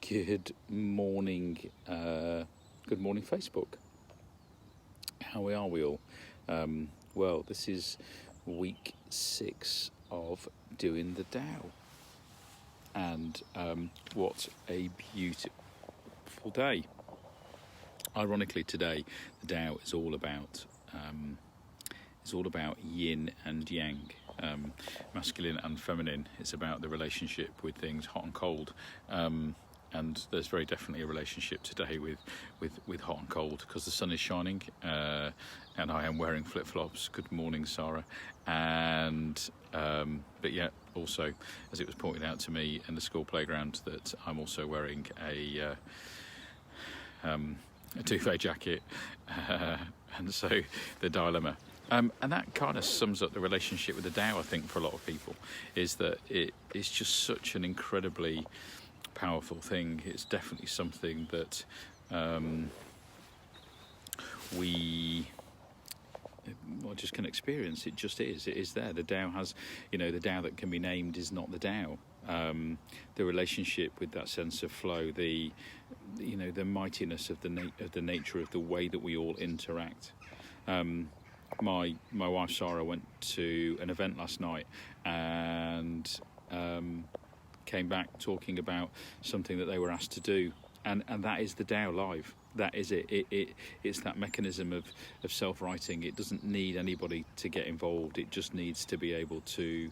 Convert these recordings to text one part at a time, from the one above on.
Good morning, Facebook. How are we all? Well, this is week 6 of doing the Tao, and what a beautiful day. Ironically, today the Tao is all about yin and yang, masculine and feminine. It's about the relationship with things hot and cold. And there's very definitely a relationship today with hot and cold, because the sun is shining, and I am wearing flip-flops. Good morning, Sarah. And but yeah, also, as it was pointed out to me in the school playground, that I'm also wearing a duvet jacket, and so the dilemma. And that kind of sums up the relationship with the Tao, I think, for a lot of people, is that it's just such an incredibly powerful thing. It's definitely something that we just can experience. It just is. It is there. The Tao has, the Tao that can be named is not the Tao. The relationship with that sense of flow, the mightiness of the nature of the way that we all interact. My wife Sarah went to an event last night and came back talking about something that they were asked to do, and that is the Tao live. That is it. It's that mechanism of self-writing. It doesn't need anybody to get involved. It just needs to be able to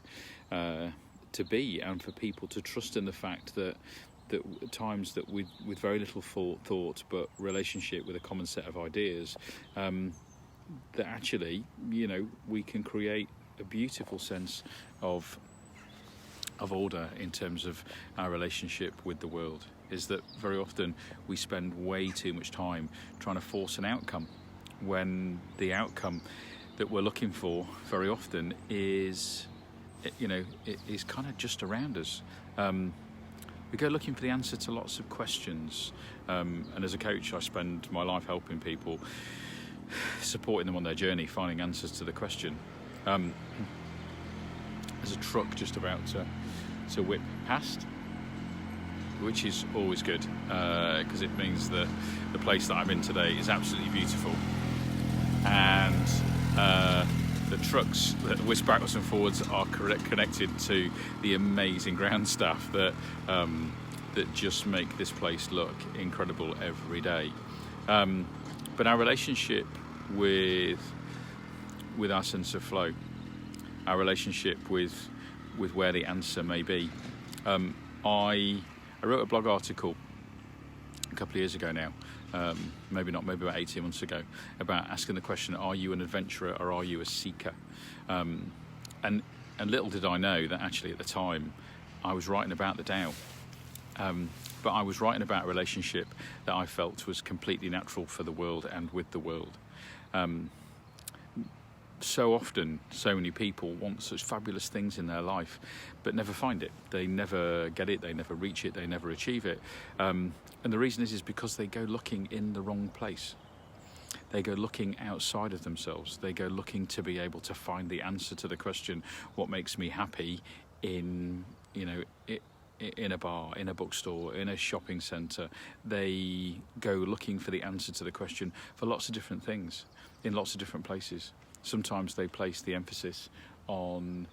be, and for people to trust in the fact that at times that with very little thought but relationship with a common set of ideas, that actually we can create a beautiful sense of order in terms of our relationship with the world. Is that very often we spend way too much time trying to force an outcome, when the outcome that we're looking for very often is kind of just around us. We go looking for the answer to lots of questions, and as a coach I spend my life helping people, supporting them on their journey, finding answers to the question. There's a truck just about to whip past, which is always good, because it means that the place that I'm in today is absolutely beautiful, and the trucks that whisk backwards and forwards are connected to the amazing ground staff that just make this place look incredible every day. But our relationship with our sense of flow, our relationship with where the answer may be. I wrote a blog article a couple of years ago now, maybe about 18 months ago, about asking the question, are you an adventurer or are you a seeker? And little did I know that actually at the time I was writing about the Tao, but I was writing about a relationship that I felt was completely natural for the world and with the world. So often, so many people want such fabulous things in their life, but never find it. They never get it, they never reach it, they never achieve it. And the reason is because they go looking in the wrong place. They go looking outside of themselves. They go looking to be able to find the answer to the question, what makes me happy, in a bar, in a bookstore, in a shopping centre. They go looking for the answer to the question for lots of different things, in lots of different places. Sometimes they place the emphasis on,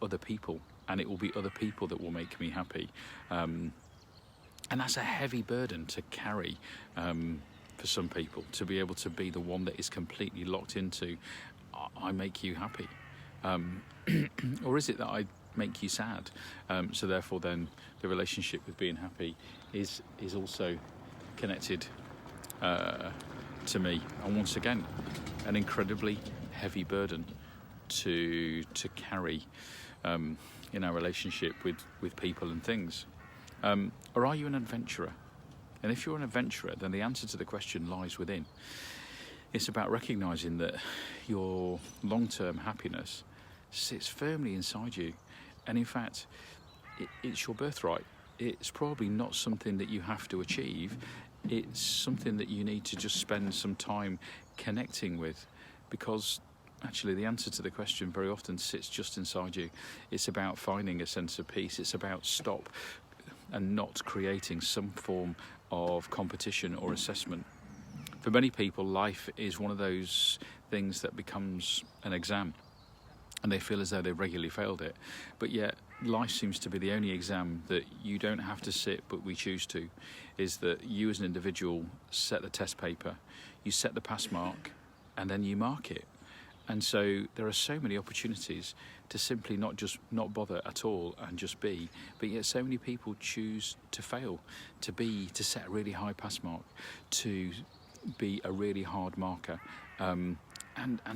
other people, and it will be other people that will make me happy. And that's a heavy burden to carry for some people, to be able to be the one that is completely locked into, I make you happy. Or is it that I make you sad? So therefore then the relationship with being happy is also connected to me. And once again, an incredibly heavy burden to carry in our relationship with people and things. Or are you an adventurer? And if you're an adventurer, then the answer to the question lies within. It's about recognising that your long-term happiness sits firmly inside you, and in fact it's your birthright. It's probably not something that you have to achieve. It's something that you need to just spend some time connecting with, because actually the answer to the question very often sits just inside you. It's about finding a sense of peace. It's about and not creating some form of competition or assessment. For many people, life is one of those things that becomes an exam, and they feel as though they've regularly failed it. But yet, life seems to be the only exam that you don't have to sit, but we choose to, is that you as an individual set the test paper, you set the pass mark, and then you mark it. And so there are so many opportunities to simply not bother at all and just be, but yet so many people choose to fail, to set a really high pass mark, to be a really hard marker, and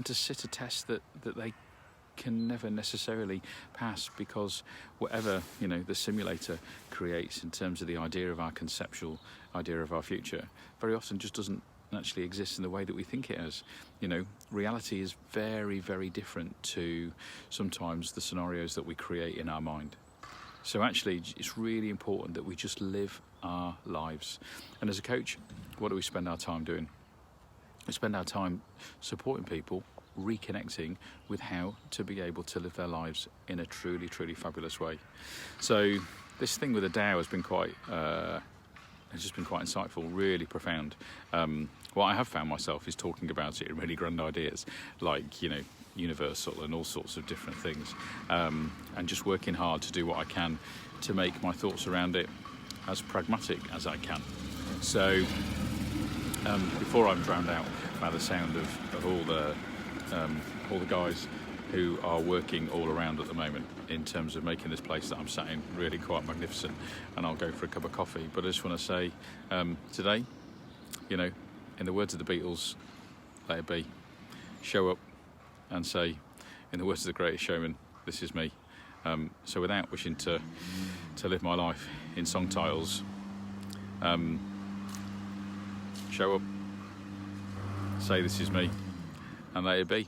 to sit a test that they can never necessarily pass, because whatever the simulator creates in terms of the idea of our conceptual idea of our future very often just doesn't actually exist in the way that we think it is. Reality is very, very different to sometimes the scenarios that we create in our mind. So actually, it's really important that we just live our lives. And as a coach, what do we spend our time doing? We spend our time supporting people, reconnecting with how to be able to live their lives in a truly, truly fabulous way. So this thing with the Tao has been quite insightful, really profound. What I have found myself is talking about it in really grand ideas, like universal and all sorts of different things, and just working hard to do what I can to make my thoughts around it as pragmatic as I can. So before I'm drowned out by the sound of all the guys who are working all around at the moment in terms of making this place that I'm sat in really quite magnificent, and I'll go for a cup of coffee. But I just want to say, today, in the words of the Beatles, let it be. Show up and say, in the words of the Greatest Showman, this is me. So without wishing to live my life in song titles, show up, say this is me, and let it be.